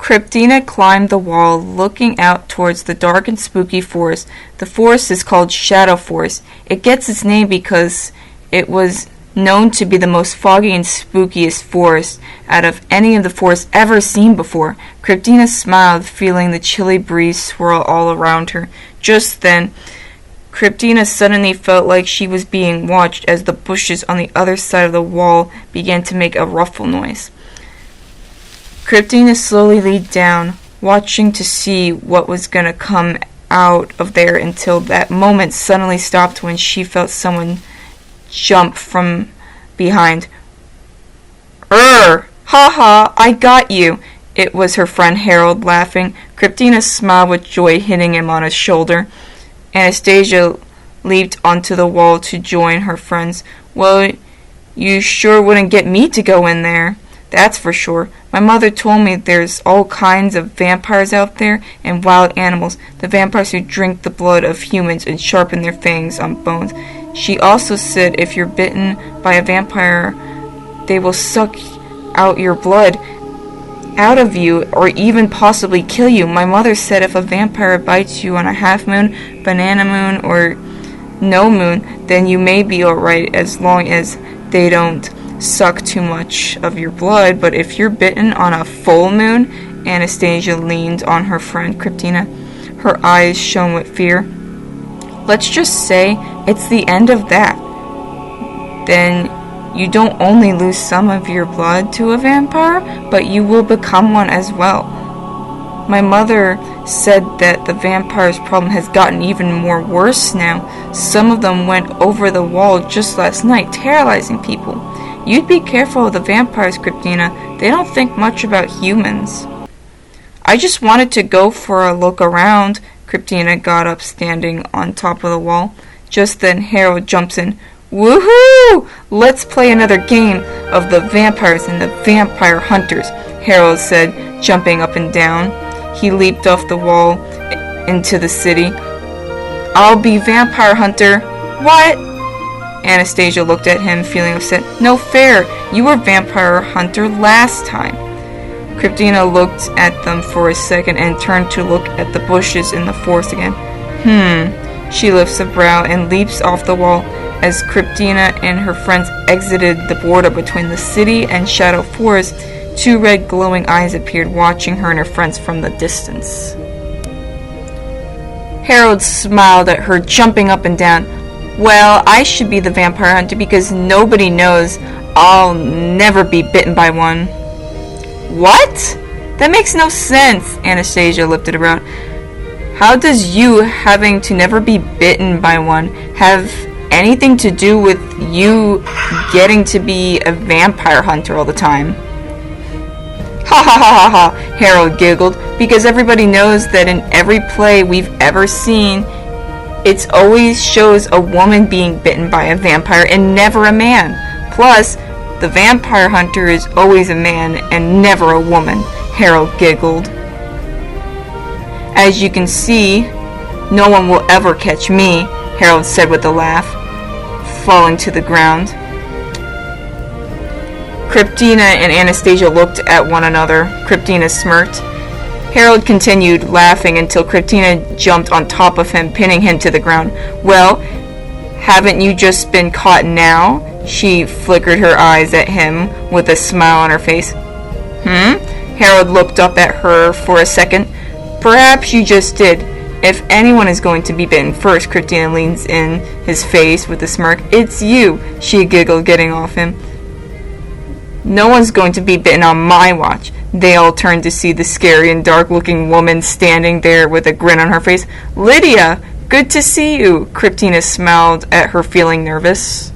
Cryptina climbed the wall, looking out towards the dark and spooky forest. The forest is called Shadow Forest. It gets its name because it was known to be the most foggy and spookiest forest out of any of the forests ever seen before. Cryptina smiled, feeling the chilly breeze swirl all around her. Just then, Cryptina suddenly felt like she was being watched as the bushes on the other side of the wall began to make a ruffle noise. Cryptina slowly leaned down, watching to see what was going to come out of there until that moment suddenly stopped when she felt someone jump from behind. Ha ha, I got you! It was her friend Harold, laughing. Cryptina smiled with joy, hitting him on his shoulder. Anastasia leaped onto the wall to join her friends. Well, you sure wouldn't get me to go in there. That's for sure. My mother told me there's all kinds of vampires out there and wild animals. The vampires who drink the blood of humans and sharpen their fangs on bones. She also said if you're bitten by a vampire, they will suck out your blood out of you or even possibly kill you. My mother said if a vampire bites you on a half moon, banana moon, or no moon, then you may be alright as long as they don't suck too much of your blood. But if you're bitten on a full moon, Anastasia leaned on her friend Cryptina. Her eyes shone with fear. Let's just say it's the end of that. Then you don't only lose some of your blood to a vampire, but you will become one as well. My mother said that the vampire's problem has gotten even more worse now. Some of them went over the wall just last night, terrorizing people. You'd be careful of the vampires, Cryptina. They don't think much about humans. I just wanted to go for a look around. Cryptina got up, standing on top of the wall. Just then Harold jumps in. Woohoo! Let's play another game of the vampires and the vampire hunters, Harold said, jumping up and down. He leaped off the wall into the city. I'll be vampire hunter. What? Anastasia looked at him, feeling upset. No fair. You were vampire hunter last time. Cryptina looked at them for a second and turned to look at the bushes in the forest again. She lifts a brow and leaps off the wall. As Cryptina and her friends exited the border between the city and Shadow Forest, two red glowing eyes appeared, watching her and her friends from the distance. Harold smiled at her, jumping up and down. Well, I should be the vampire hunter because nobody knows I'll never be bitten by one. What? That makes no sense, Anastasia lifted her out. How does you having to never be bitten by one have anything to do with you getting to be a vampire hunter all the time? Ha ha ha ha ha, Harold giggled, because everybody knows that in every play we've ever seen, it always shows a woman being bitten by a vampire and never a man. Plus, the vampire hunter is always a man and never a woman, Harold giggled. As you can see, no one will ever catch me, Harold said with a laugh, falling to the ground. Cryptina and Anastasia looked at one another. Cryptina smirked. Harold continued laughing until Cryptina jumped on top of him, pinning him to the ground. Well, haven't you just been caught now? She flickered her eyes at him with a smile on her face. Harold looked up at her for a second. Perhaps you just did. If anyone is going to be bitten first, Cryptina leans in his face with a smirk. It's you, she giggled, getting off him. No one's going to be bitten on my watch. They all turned to see the scary and dark-looking woman standing there with a grin on her face. Lydia, good to see you, Cryptina smiled at her, feeling nervous.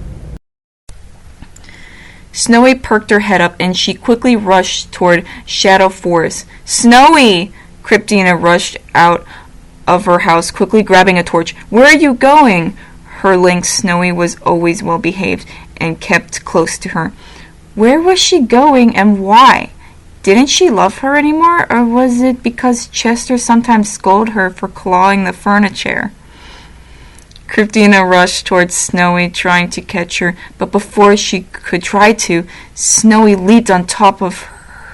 Snowy perked her head up and she quickly rushed toward Shadow Forest. Snowy! Cryptina rushed out of her house, quickly grabbing a torch. Where are you going? Her lynx Snowy was always well behaved and kept close to her. Where was she going and why? Didn't she love her anymore, or was it because Chester sometimes scolded her for clawing the furniture? Cryptina rushed towards Snowy, trying to catch her, but before she could try to, Snowy leaped on top of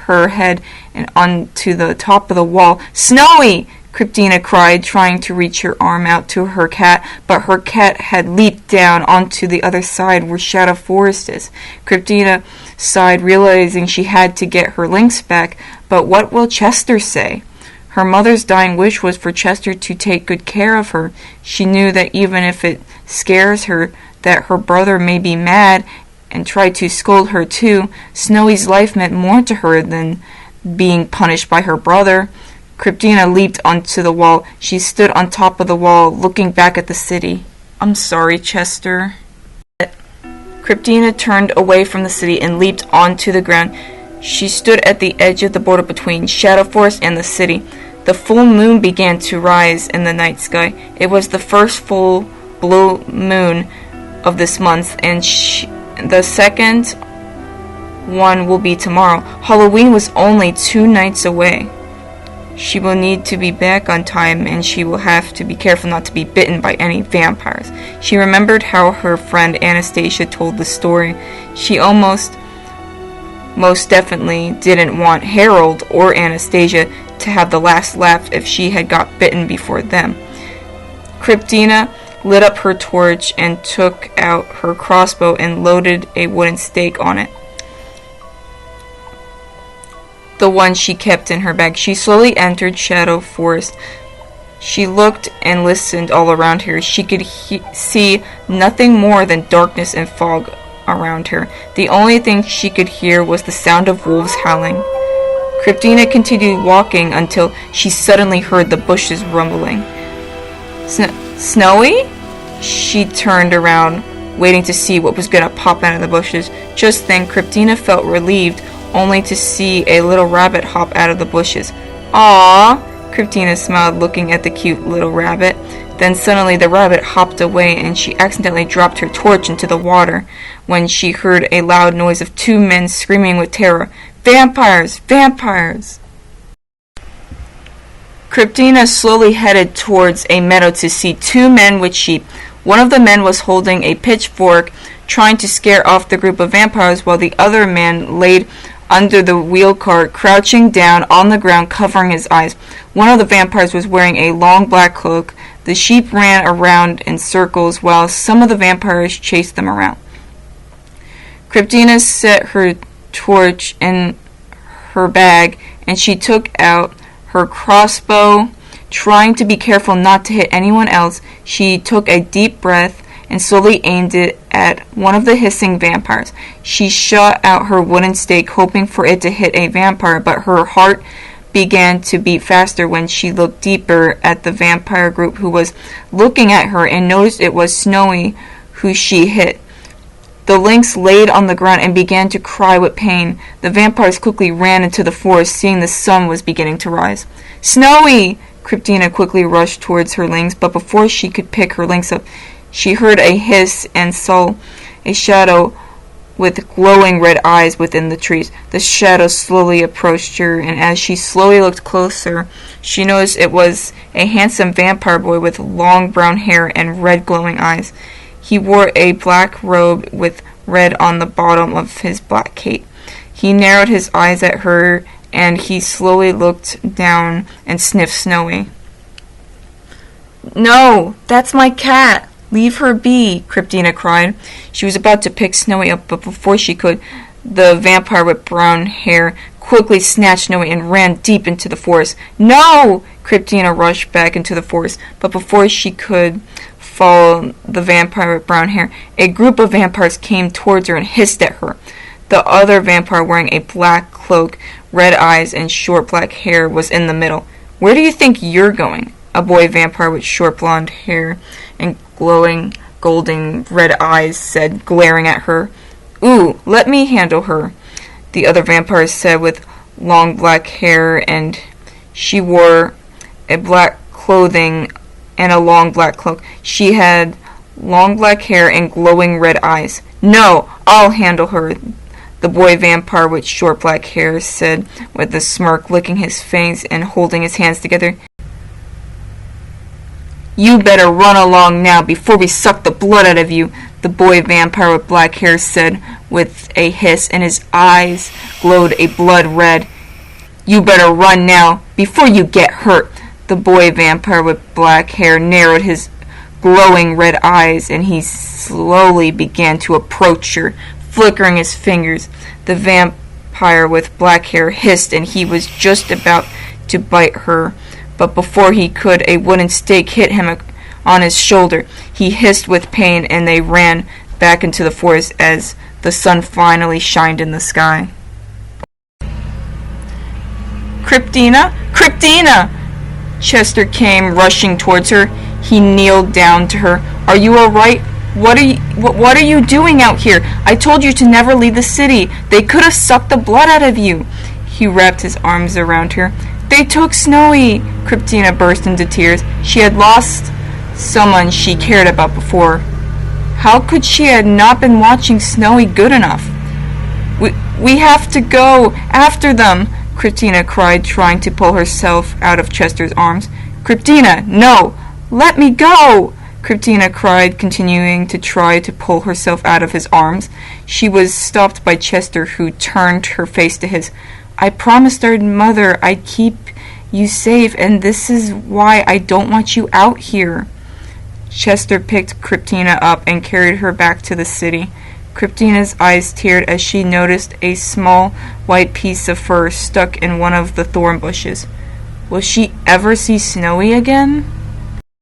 her head and onto the top of the wall. "Snowy!" Kryptina cried, trying to reach her arm out to her cat, but her cat had leaped down onto the other side where Shadow Forest is. Kryptina sighed, realizing she had to get her lynx back, but what will Chester say? Her mother's dying wish was for Chester to take good care of her. She knew that even if it scares her that her brother may be mad and try to scold her too, Snowy's life meant more to her than being punished by her brother. Kryptina leaped onto the wall. She stood on top of the wall, looking back at the city. "I'm sorry, Chester." Kryptina turned away from the city and leaped onto the ground. She stood at the edge of the border between Shadow Forest and the city. The full moon began to rise in the night sky. It was the first full blue moon of this month, and the second one will be tomorrow. Halloween was only 2 nights away. She will need to be back on time, and she will have to be careful not to be bitten by any vampires. She remembered how her friend Anastasia told the story. She most definitely didn't want Harold or Anastasia to have the last laugh if she had got bitten before them. Kryptina lit up her torch and took out her crossbow and loaded a wooden stake on it, the one she kept in her bag. She slowly entered Shadow Forest. She looked and listened all around her. She could see nothing more than darkness and fog around her. The only thing she could hear was the sound of wolves howling. Kryptina continued walking until she suddenly heard the bushes rumbling. "Snowy?" She turned around, waiting to see what was going to pop out of the bushes. Just then, Kryptina felt relieved, only to see a little rabbit hop out of the bushes. "Aww!" Kryptina smiled, looking at the cute little rabbit. Then suddenly the rabbit hopped away, and she accidentally dropped her torch into the water when she heard a loud noise of 2 men screaming with terror. "Vampires! Vampires!" Kryptina slowly headed towards a meadow to see 2 men with sheep. One of the men was holding a pitchfork, trying to scare off the group of vampires, while the other man laid under the wheel cart, crouching down on the ground, covering his eyes. One of the vampires was wearing a long black cloak. The sheep ran around in circles, while some of the vampires chased them around. Kryptina set her torch in her bag, and she took out her crossbow, trying to be careful not to hit anyone else. She took a deep breath and slowly aimed it at one of the hissing vampires. She shot out her wooden stake, hoping for it to hit a vampire, but her heart began to beat faster when she looked deeper at the vampire group who was looking at her and noticed it was Snowy who she hit. The lynx laid on the ground and began to cry with pain. The vampires quickly ran into the forest, seeing the sun was beginning to rise. "Snowy!" Kryptina quickly rushed towards her lynx, but before she could pick her lynx up, she heard a hiss and saw a shadow with glowing red eyes within the trees. The shadow slowly approached her, and as she slowly looked closer, she noticed it was a handsome vampire boy with long brown hair and red glowing eyes. He wore a black robe with red on the bottom of his black cape. He narrowed his eyes at her, and he slowly looked down and sniffed Snowy. "No, that's my cat! Leave her be!" Kryptina cried. She was about to pick Snowy up, but before she could, the vampire with brown hair quickly snatched Snowy and ran deep into the forest. "No!" Kryptina rushed back into the forest, but before she could follow the vampire with brown hair, a group of vampires came towards her and hissed at her. The other vampire, wearing a black cloak, red eyes, and short black hair, was in the middle. "Where do you think you're going?" A boy vampire with short blonde hair and glowing golden red eyes said, glaring at her. "Ooh, let me handle her," the other vampire said, with long black hair, and she wore a black clothing and a long black cloak. She had long black hair and glowing red eyes. "No, I'll handle her," the boy vampire with short black hair said, with a smirk, licking his fangs and holding his hands together. "You better run along now before we suck the blood out of you," the boy vampire with black hair said with a hiss, and his eyes glowed a blood red. You better run now, before you get hurt." The boy vampire with black hair narrowed his glowing red eyes, and he slowly began to approach her, flickering his fingers. The vampire with black hair hissed, and he was just about to bite her, but before he could, a wooden stake hit him on his shoulder. He hissed with pain, and they ran back into the forest as the sun finally shined in the sky. "Cryptina! Cryptina!" Chester came rushing towards her. He kneeled down to her. "Are you all right? What are you doing out here? I told you to never leave the city. They could have sucked the blood out of you." He wrapped his arms around her. "They took Snowy!" Cryptina burst into tears. She had lost someone she cared about before. How could she have not been watching Snowy good enough? We have to go after them," Cryptina cried, trying to pull herself out of Chester's arms. "Cryptina, no! Let me go!" Cryptina cried, continuing to try to pull herself out of his arms. She was stopped by Chester, who turned her face to his. "I promised our mother I'd keep you safe, and this is why I don't want you out here." Chester picked Cryptina up and carried her back to the city. Cryptina's eyes teared as she noticed a small white piece of fur stuck in one of the thorn bushes. Will she ever see Snowy again?